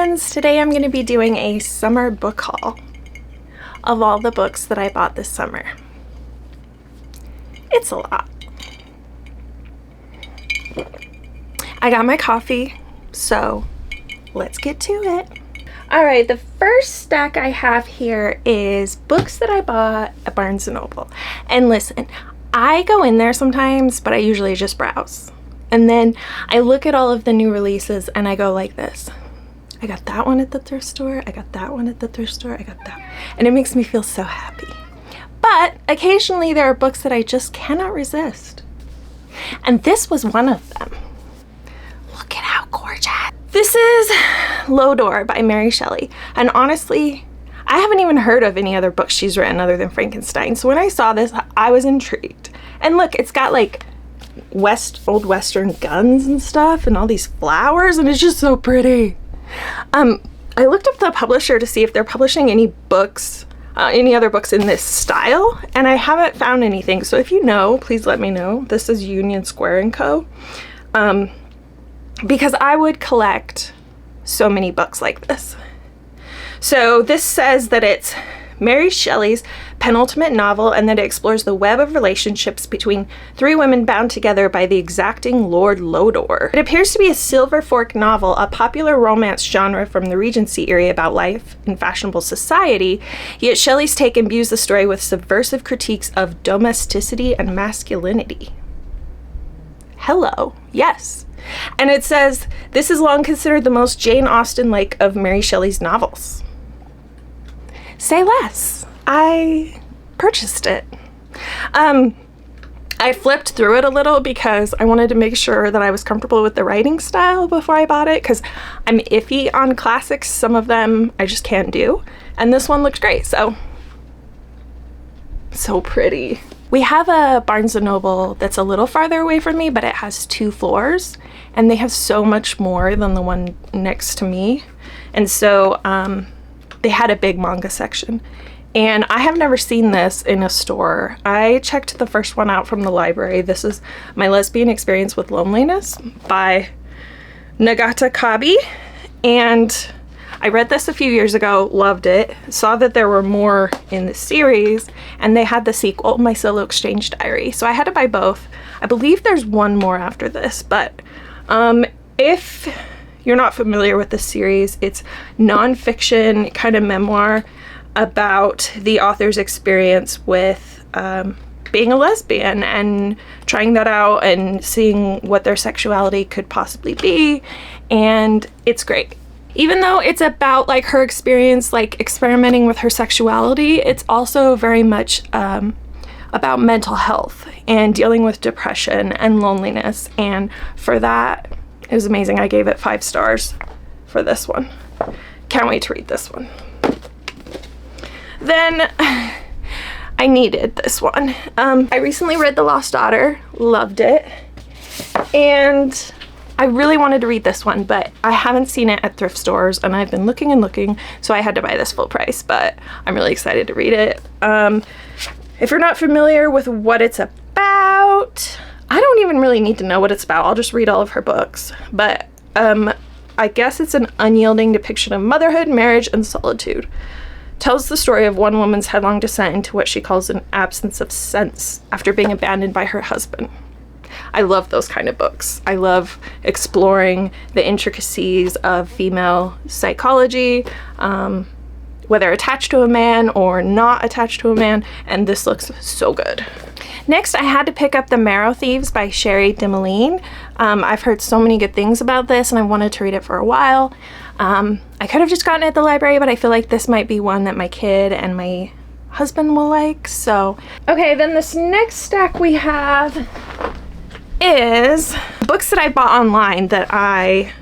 friends! Today I'm going to be doing a summer book haul of all the books that I bought this summer. It's a lot. I got my coffee, so let's get to it. Alright, the first stack I have here is books that I bought at Barnes & Noble. And listen, I go in there sometimes, but I usually just browse. And then I look at all of the new releases and I go like this. I got that one at the thrift store, I got that one at the thrift store, I got that. And it makes me feel so happy. But occasionally there are books that I just cannot resist. And this was one of them. Look at how gorgeous. This is Lodor by Mary Shelley. And honestly, I haven't even heard of any other books she's written other than Frankenstein. So when I saw this, I was intrigued. And look, it's got like old Western guns and stuff and all these flowers, and it's just so pretty. I looked up the publisher to see if they're publishing any books, any other books in this style, and I haven't found anything. So if you know, please let me know. This is Union Square & Co. Because I would collect so many books like this. So this says that it's Mary Shelley's penultimate novel and that it explores the web of relationships between three women bound together by the exacting Lord Lodor. It appears to be a Silver Fork novel, a popular romance genre from the Regency era about life in fashionable society, yet Shelley's take imbues the story with subversive critiques of domesticity and masculinity. Hello, yes. And it says, this is long considered the most Jane Austen-like of Mary Shelley's novels. Say less. I purchased it. I flipped through it a little because I wanted to make sure that I was comfortable with the writing style before I bought it, because I'm iffy on classics. Some of them I just can't do. And this one looked great, so pretty. We have a Barnes & Noble that's a little farther away from me, but it has 2 floors, and they have so much more than the one next to me. And so they had a big manga section. And I have never seen this in a store. I checked the first one out from the library. This is My Lesbian Experience with Loneliness by Nagata Kabi. And I read this a few years ago, loved it, saw that there were more in the series, and they had the sequel, My Solo Exchange Diary. So I had to buy both. I believe there's one more after this, but if you're not familiar with this series, it's nonfiction kind of memoir about the author's experience with being a lesbian and trying that out and seeing what their sexuality could possibly be, and it's great. Even though it's about like her experience like experimenting with her sexuality, it's also very much about mental health and dealing with depression and loneliness, and for that it was amazing. I gave it 5 stars for this one. Can't wait to read this one. Then I needed this one. I recently read The Lost Daughter, loved it, and I really wanted to read this one, but I haven't seen it at thrift stores, and I've been looking and looking, so I had to buy this full price, but I'm really excited to read it. If you're not familiar with what it's about, I don't even really need to know what it's about. I'll just read all of her books. But I guess it's an unyielding depiction of motherhood, marriage, and solitude. Tells the story of one woman's headlong descent into what she calls an absence of sense after being abandoned by her husband. I love those kind of books. I love exploring the intricacies of female psychology, whether attached to a man or not attached to a man, and this looks so good. Next, I had to pick up The Marrow Thieves by Sherry DeMoline. I've heard so many good things about this, and I wanted to read it for a while. I could have just gotten it at the library, but I feel like this might be one that my kid and my husband will like, so. Okay, then this next stack we have is books that I bought online that I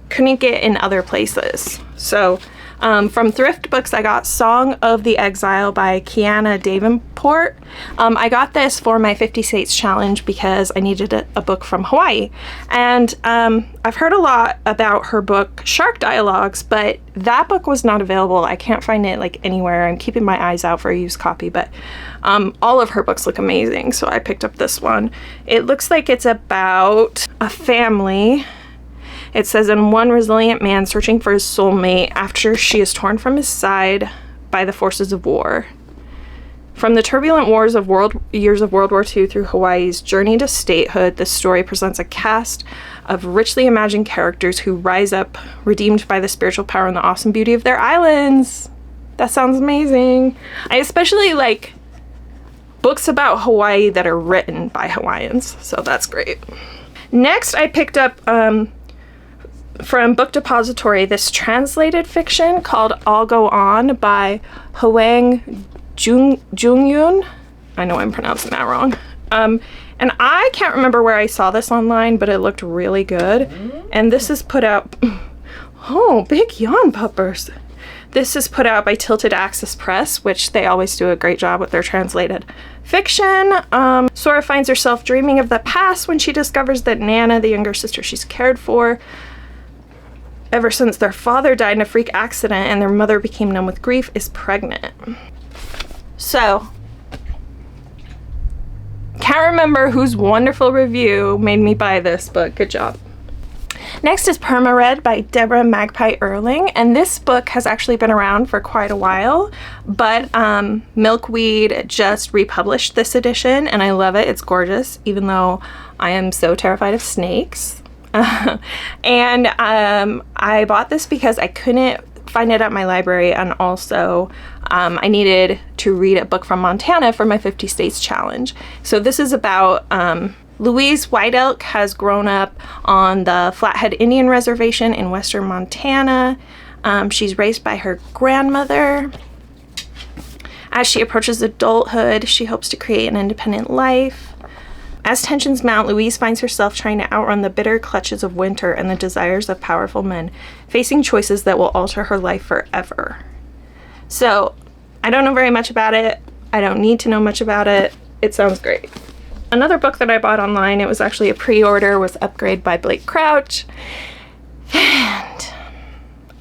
couldn't get in other places. So from Thrift Books, I got Song of the Exile by Kiana Davenport. I got this for my 50 States Challenge because I needed a book from Hawaii. And I've heard a lot about her book, Shark Dialogues, but that book was not available. I can't find it like anywhere. I'm keeping my eyes out for a used copy, but all of her books look amazing, so I picked up this one. It looks like it's about a family It says, in one resilient man searching for his soulmate after she is torn from his side by the forces of war. From the turbulent years of World War II through Hawaii's journey to statehood, this story presents a cast of richly imagined characters who rise up, redeemed by the spiritual power and the awesome beauty of their islands. That sounds amazing. I especially like books about Hawaii that are written by Hawaiians, so that's great. Next, I picked up from Book Depository this translated fiction called I'll Go On by Hoang Jungyun. I know I'm pronouncing that wrong. And I can't remember where I saw this online, but it looked really good. And this is put out... Oh, big yawn puppers. This is put out by Tilted Axis Press, which they always do a great job with their translated fiction. Sora finds herself dreaming of the past when she discovers that Nana, the younger sister she's cared for, ever since their father died in a freak accident and their mother became numb with grief, is pregnant. So, can't remember whose wonderful review made me buy this, but good job. Next is Perma Red by Deborah Magpie Erling, and this book has actually been around for quite a while, but Milkweed just republished this edition, and I love it. It's gorgeous, even though I am so terrified of snakes. And I bought this because I couldn't find it at my library, and also I needed to read a book from Montana for my 50 States Challenge. So this is about Louise White Elk has grown up on the Flathead Indian Reservation in western Montana. She's raised by her grandmother. As she approaches adulthood, she hopes to create an independent life. As tensions mount, Louise finds herself trying to outrun the bitter clutches of winter and the desires of powerful men, facing choices that will alter her life forever. So, I don't know very much about it. I don't need to know much about it. It sounds great. Another book that I bought online, it was actually a pre-order, was Upgrade by Blake Crouch. And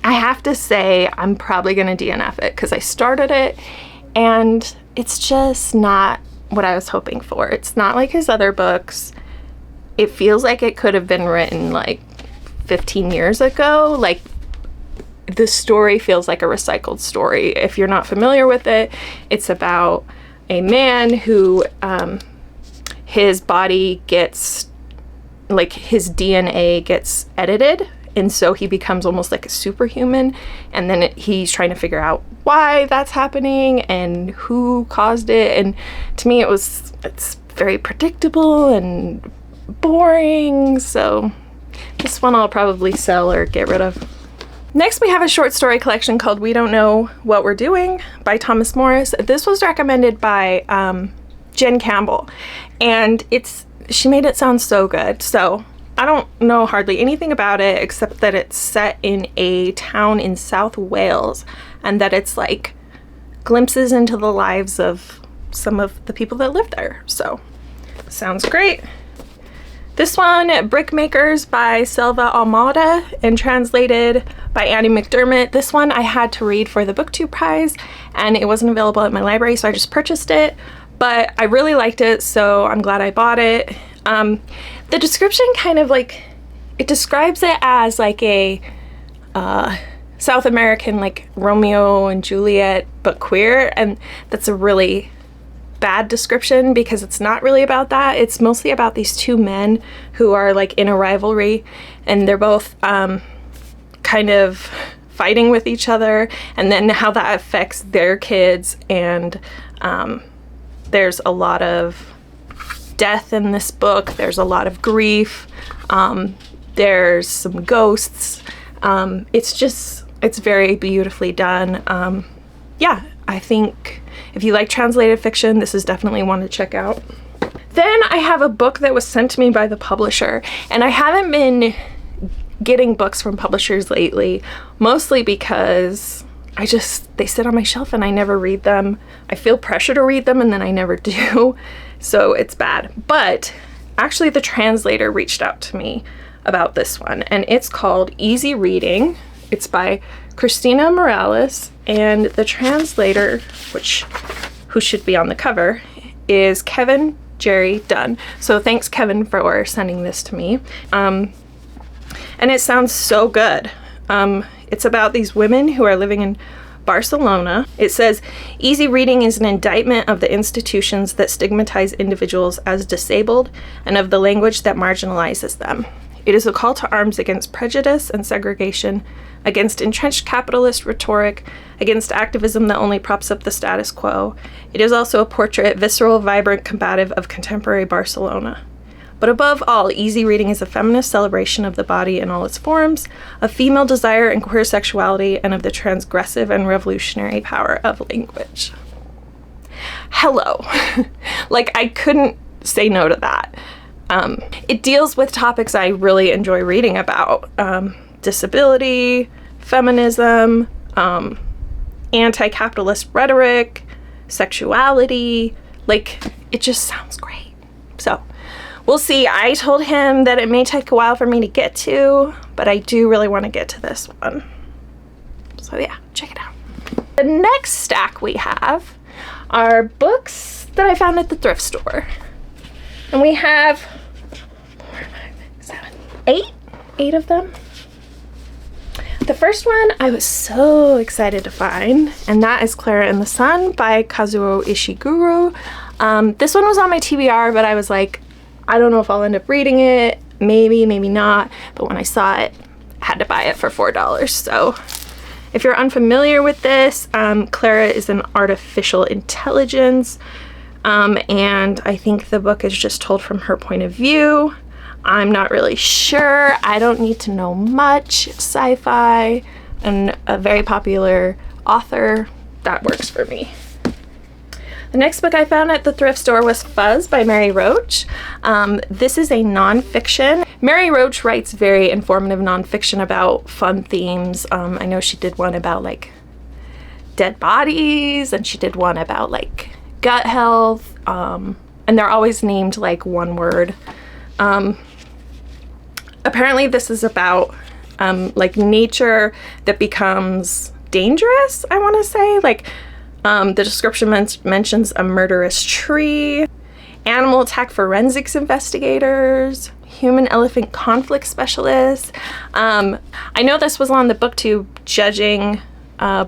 I have to say, I'm probably going to DNF it because I started it and it's just not what I was hoping for. It's not like his other books. It feels like it could have been written like 15 years ago. Like, the story feels like a recycled story. If you're not familiar with it, it's about a man who his body gets, like, his DNA gets edited, and so he becomes almost like a superhuman, and then he's trying to figure out why that's happening and who caused it. And to me it's very predictable and boring, so this one I'll probably sell or get rid of. Next, we have a short story collection called We Don't Know What We're Doing by Thomas Morris. This was recommended by Jen Campbell, and she made it sound so good. So I don't know hardly anything about it except that it's set in a town in South Wales and that it's like glimpses into the lives of some of the people that live there. So sounds great. This one, Brickmakers by Selva Almada and translated by Annie McDermott. This one I had to read for the BookTube prize and it wasn't available at my library, so I just purchased it. But I really liked it, so I'm glad I bought it. The description kind of like, it describes it as like a South American, like Romeo and Juliet, but queer, and that's a really bad description because it's not really about that. It's mostly about these two men who are like in a rivalry, and they're both kind of fighting with each other, and then how that affects their kids, and there's a lot of death in this book. There's a lot of grief. There's some ghosts. It's very beautifully done. Yeah, I think if you like translated fiction, this is definitely one to check out. Then I have a book that was sent to me by the publisher, and I haven't been getting books from publishers lately, mostly because they sit on my shelf and I never read them. I feel pressure to read them and then I never do. So it's bad. But actually the translator reached out to me about this one, and it's called Easy Reading. It's by Christina Morales, and the translator, who should be on the cover, is Kevin Jerry Dunn. So thanks, Kevin, for sending this to me. And and it sounds so good. It's about these women who are living in Barcelona. It says, easy reading is an indictment of the institutions that stigmatize individuals as disabled and of the language that marginalizes them. It is a call to arms against prejudice and segregation, against entrenched capitalist rhetoric, against activism that only props up the status quo. It is also a portrait, visceral, vibrant, combative of contemporary Barcelona. But above all, easy reading is a feminist celebration of the body in all its forms, of female desire and queer sexuality, and of the transgressive and revolutionary power of language. Hello. Like, I couldn't say no to that. It deals with topics I really enjoy reading about. Disability, feminism, anti-capitalist rhetoric, sexuality. Like, it just sounds great. So, we'll see. I told him that it may take a while for me to get to, but I do really want to get to this one. So yeah, check it out. The next stack we have are books that I found at the thrift store. And we have 4, 5, 6, 7, 8 of them. The first one I was so excited to find, and that is Clara in the Sun by Kazuo Ishiguro. This one was on my TBR, but I was like, I don't know if I'll end up reading it, maybe, maybe not, but when I saw it, I had to buy it for $4. So if you're unfamiliar with this, Clara is an artificial intelligence, and I think the book is just told from her point of view. I'm not really sure. I don't need to know much. Sci-fi and a very popular author, that works for me. The next book I found at the thrift store was Fuzz by Mary Roach. This is a nonfiction. Mary Roach writes very informative nonfiction about fun themes. I know she did one about like dead bodies, and she did one about like gut health, and they're always named like one word. Apparently this is about like nature that becomes dangerous, I want to say. Like, the description mentions a murderous tree, animal attack forensics investigators, human-elephant conflict specialists. I know this was on the BookTube judging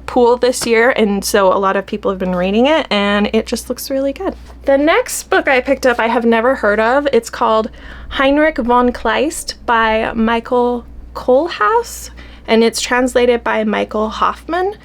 pool this year, and so a lot of people have been reading it, and it just looks really good. The next book I picked up I have never heard of. It's called Heinrich Von Kleist by Michael Kohlhaas, and it's translated by Michael Hoffman.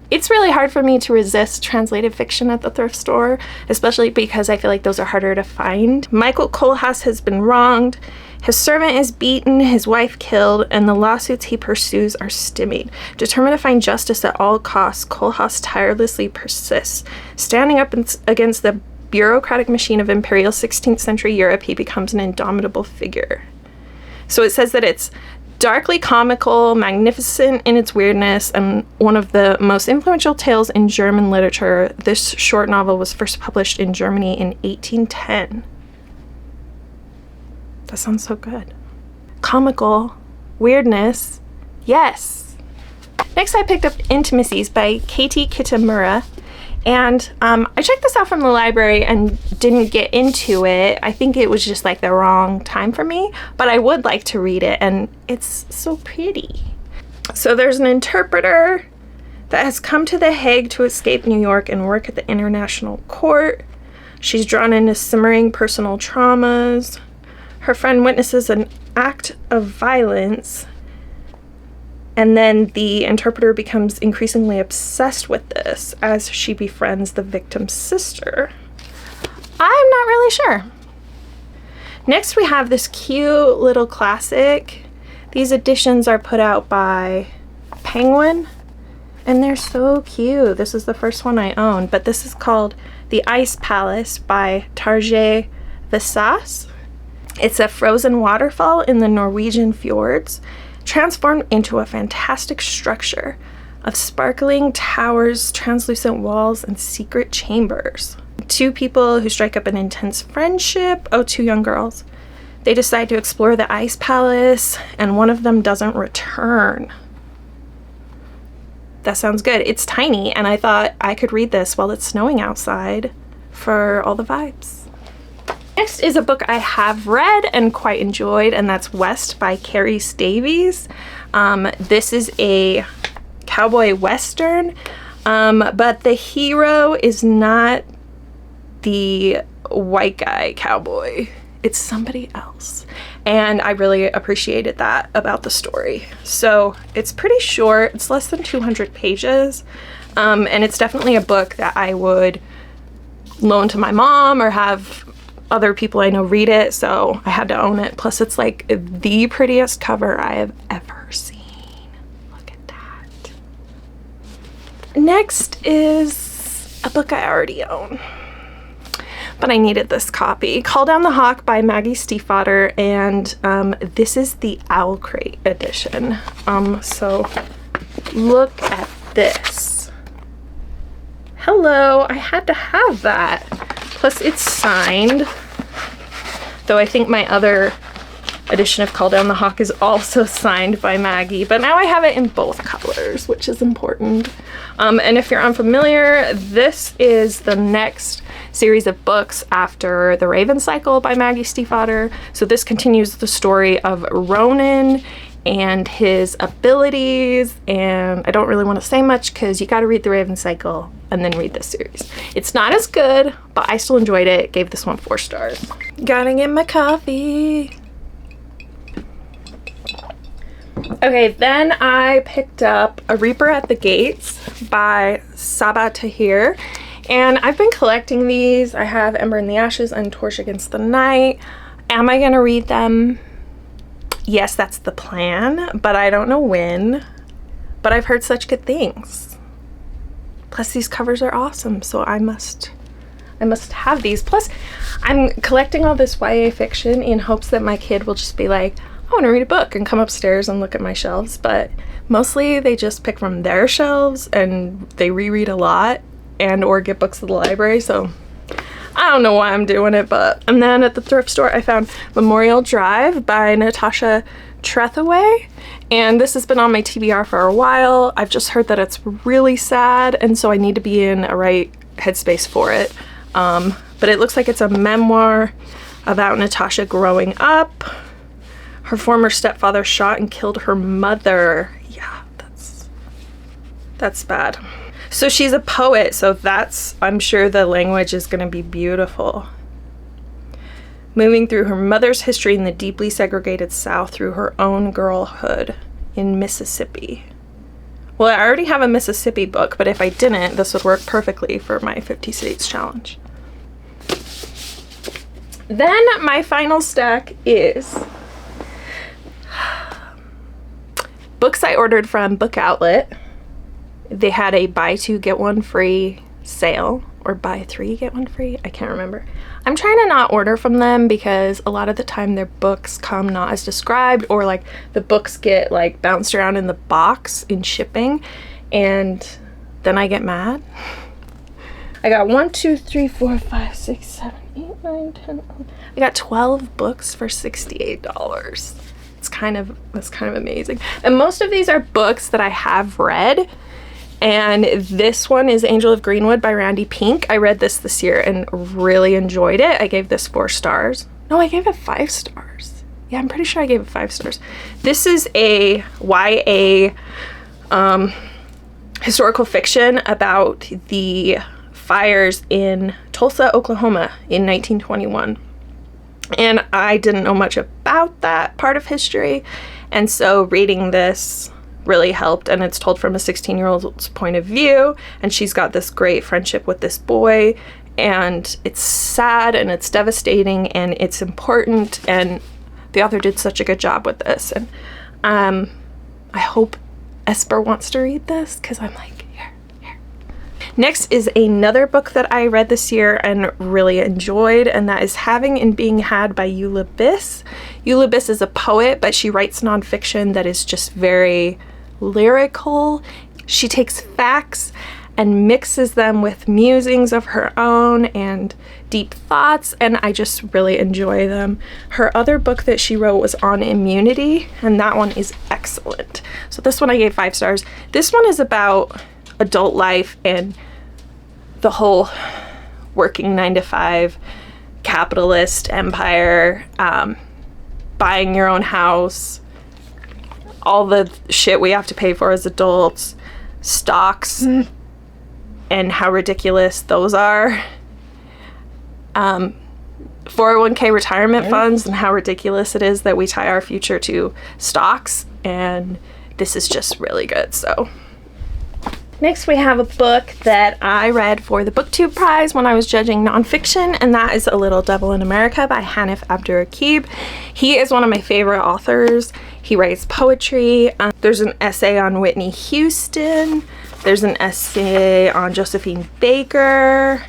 It's really hard for me to resist translated fiction at the thrift store, especially because I feel like those are harder to find. Michael Kohlhaas has been wronged, his servant is beaten, his wife killed, and the lawsuits he pursues are stymied. Determined to find justice at all costs, Kohlhaas tirelessly persists. Standing up against the bureaucratic machine of imperial 16th century Europe, he becomes an indomitable figure. So it says that it's darkly comical, magnificent in its weirdness, and one of the most influential tales in German literature. This short novel was first published in Germany in 1810. That sounds so good. Comical, weirdness, yes. Next I picked up Intimacies by Katie Kitamura. And I checked this out from the library and didn't get into it. I think it was just like the wrong time for me, but I would like to read it, and it's so pretty. So there's an interpreter that has come to The Hague to escape New York and work at the International Court. She's drawn into simmering personal traumas. Her friend witnesses an act of violence, and then the interpreter becomes increasingly obsessed with this as she befriends the victim's sister. I'm not really sure. Next we have this cute little classic. These editions are put out by Penguin, and they're so cute. This is the first one I own, but this is called The Ice Palace by Tarjei Vesaas. It's a frozen waterfall in the Norwegian fjords, transformed into a fantastic structure of sparkling towers, translucent walls, and secret chambers. Two people who strike up an intense friendship, two young girls. They decide to explore the ice palace, and one of them doesn't return. That sounds good. It's tiny, and I thought I could read this while it's snowing outside for all the vibes. Next is a book I have read and quite enjoyed, and that's West by Carrie Davies. This is a cowboy western, but the hero is not the white guy cowboy. It's somebody else. And I really appreciated that about the story. So it's pretty short. It's less than 200 pages. And it's definitely a book that I would loan to my mom or have other people I know read it. So I had to own it. Plus it's like the prettiest cover I have ever seen. Look at that. Next is a book I already own, but I needed this copy. Call Down the Hawk by Maggie Stiefvater, and this is the Owlcrate edition. So look at this. Hello, I had to have that. Plus it's signed, though I think my other edition of Call Down the Hawk is also signed by Maggie, but now I have it in both colors, which is important. And if you're unfamiliar, this is the next series of books after The Raven Cycle by Maggie Stiefvater. So this continues the story of Ronan and his abilities, and I don't really want to say much because you got to read The Raven Cycle and then read this series. It's not as good, but I still enjoyed it. Gave this one 4 stars. Gotta get my coffee. Okay, then I picked up A Reaper at the Gates by Sabaa Tahir, and I've been collecting these. I have Ember in the Ashes and Torch Against the Night. Am I gonna read them? Yes, that's the plan, but I don't know when. But I've heard such good things. Plus these covers are awesome, so I must have these. Plus I'm collecting all this YA fiction in hopes that my kid will just be like, I want to read a book, and come upstairs and look at my shelves, but mostly they just pick from their shelves and they reread a lot and or get books at the library, so I don't know why I'm doing it. But and then at the thrift store I found Memorial Drive by Natasha Trethewey, and this has been on my TBR for a while. I've just heard that it's really sad, and so I need to be in a right headspace for it. But it looks like it's a memoir about Natasha growing up. Her former stepfather shot and killed her mother. Yeah, that's bad. So she's a poet, so I'm sure the language is going to be beautiful. Moving through her mother's history in the deeply segregated South through her own girlhood in Mississippi. Well, I already have a Mississippi book, but if I didn't, this would work perfectly for my 50 States challenge. Then my final stack is books I ordered from Book Outlet. They had a buy 2 get 1 free sale, or buy 3 get 1 free. I can't remember. I'm trying to not order from them because a lot of the time their books come not as described, or like the books get like bounced around in the box in shipping, and then I get mad. I got 1, 2, 3, 4, 5, 6, 7, 8, 9, 10, 11. I got 12 books for $68. That's kind of amazing. And most of these are books that I have read, and this one is Angel of Greenwood by Randy Pink. I read this year and really enjoyed it. I gave this 4 stars. No, I gave it 5 stars. Yeah, I'm pretty sure I gave it 5 stars. This is a YA historical fiction about the fires in Tulsa, Oklahoma in 1921. And I didn't know much about that part of history, and so reading this really helped. And it's told from a 16-year-old's point of view, and she's got this great friendship with this boy, and it's sad and it's devastating and it's important, and the author did such a good job with this. And I hope Esper wants to read this, because I'm like, here. Next is another book that I read this year and really enjoyed, and that is Having and Being Had by Eula Biss. Eula Biss is a poet, but she writes nonfiction that is just very lyrical. She takes facts and mixes them with musings of her own and deep thoughts, and I just really enjoy them. Her other book that she wrote was on immunity, and that one is excellent. So this one I gave 5 stars. This one is about adult life and the whole working 9 to 5 capitalist empire, buying your own house, all the shit we have to pay for as adults, stocks, and how ridiculous those are. 401k retirement funds and how ridiculous it is that we tie our future to stocks, and this is just really good. So next we have a book that I read for the BookTube prize when I was judging nonfiction, and that is A Little Devil in America by Hanif Abdurraqib. He is one of my favorite authors. He writes poetry. There's an essay on Whitney Houston. There's an essay on Josephine Baker.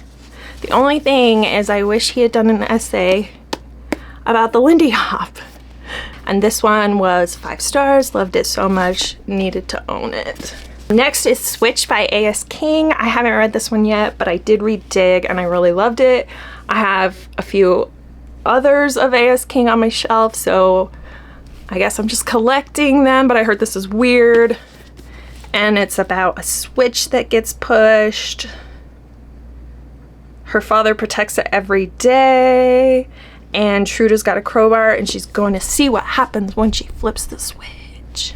The only thing is I wish he had done an essay about the Lindy Hop. And this one was 5 stars, loved it so much, needed to own it. Next is Switch by A.S. King. I haven't read this one yet, but I did read Dig and I really loved it. I have a few others of A.S. King on my shelf, so I guess I'm just collecting them, but I heard this is weird. And it's about a switch that gets pushed. Her father protects it every day, and Truda's got a crowbar and she's going to see what happens when she flips the switch.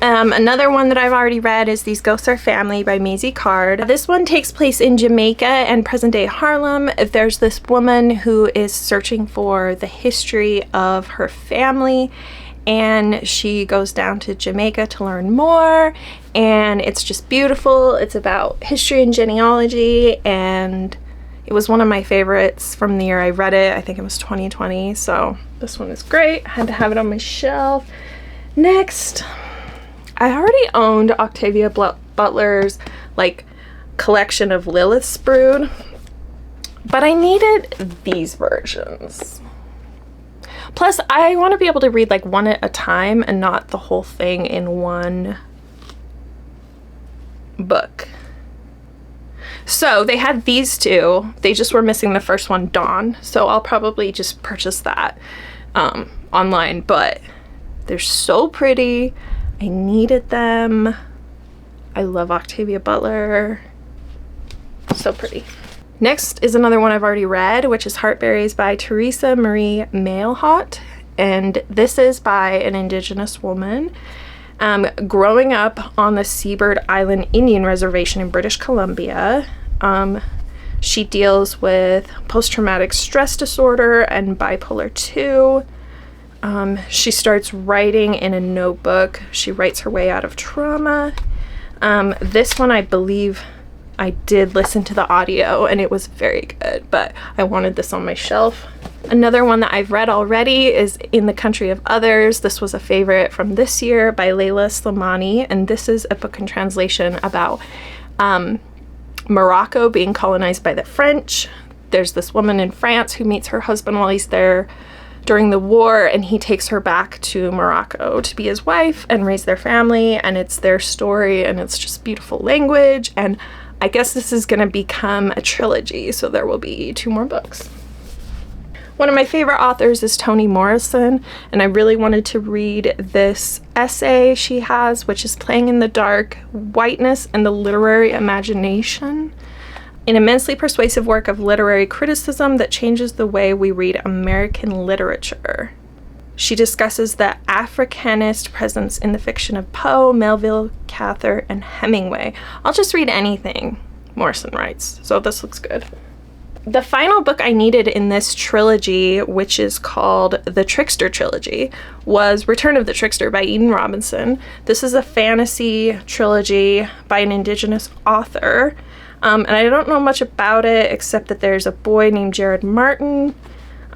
Another one that I've already read is These Ghosts Are Family by Maisie Card. This one takes place in Jamaica and present-day Harlem. There's this woman who is searching for the history of her family, and she goes down to Jamaica to learn more, and it's just beautiful. It's about history and genealogy, and it was one of my favorites from the year I read it. I think it was 2020, so this one is great. I had to have it on my shelf. Next, I already owned Octavia Butler's like collection of Liliths Brood, but I needed these versions. Plus, I want to be able to read like one at a time and not the whole thing in one book. So they had these two. They just were missing the first one, Dawn. So I'll probably just purchase that online, but they're so pretty. I needed them. I love Octavia Butler. So pretty. Next is another one I've already read, which is Heartberries by Teresa Marie Mailhot. And this is by an Indigenous woman growing up on the Seabird Island Indian Reservation in British Columbia. She deals with post-traumatic stress disorder and bipolar 2. She starts writing in a notebook. She writes her way out of trauma. This one, I believe I did listen to the audio and it was very good, but I wanted this on my shelf. Another one that I've read already is In the Country of Others. This was a favorite from this year by Leila Slimani, and this is a book in translation about Morocco being colonized by the French. There's this woman in France who meets her husband while he's there during the war, and he takes her back to Morocco to be his wife and raise their family, and it's their story, and it's just beautiful language. And I guess this is going to become a trilogy, so there will be 2 more books. One of my favorite authors is Toni Morrison, and I really wanted to read this essay she has, which is Playing in the Dark, Whiteness and the Literary Imagination, an immensely persuasive work of literary criticism that changes the way we read American literature. She discusses the Africanist presence in the fiction of Poe, Melville, Cather, and Hemingway. I'll just read anything Morrison writes, so this looks good. The final book I needed in this trilogy, which is called the Trickster trilogy, was Return of the Trickster by Eden Robinson. This is a fantasy trilogy by an Indigenous author, and I don't know much about it except that there's a boy named Jared Martin.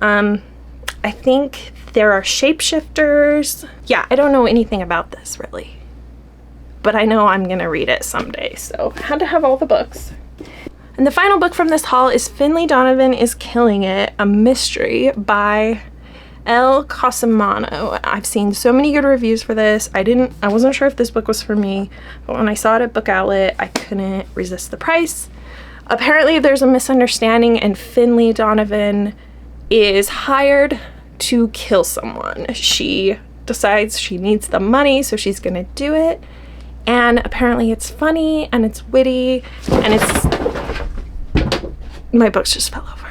I think there are shapeshifters. Yeah, I don't know anything about this really, but I know I'm gonna read it someday, so I had to have all the books. And the final book from this haul is Finley Donovan is Killing It, a mystery by El Cosimano. I've seen so many good reviews for this. I wasn't sure if this book was for me, but when I saw it at Book Outlet, I couldn't resist the price. Apparently there's a misunderstanding and Finley Donovan is hired to kill someone. She decides she needs the money, so she's gonna do it. And apparently it's funny and it's witty and it's... My books just fell over.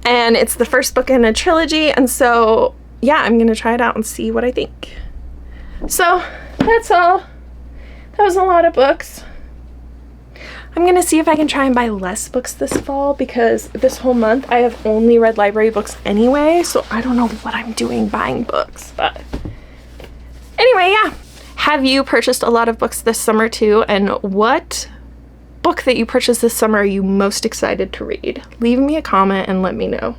And it's the first book in a trilogy, and so yeah, I'm gonna try it out and see what I think. So that's all. That was a lot of books. I'm gonna see if I can try and buy less books this fall, because this whole month I have only read library books anyway, so I don't know what I'm doing buying books. But anyway, yeah. Have you purchased a lot of books this summer too? And what book that you purchased this summer are you most excited to read? Leave me a comment and let me know.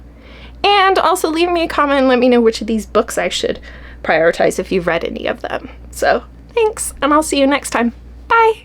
And also leave me a comment and let me know which of these books I should prioritize if you've read any of them. So thanks, and I'll see you next time. Bye!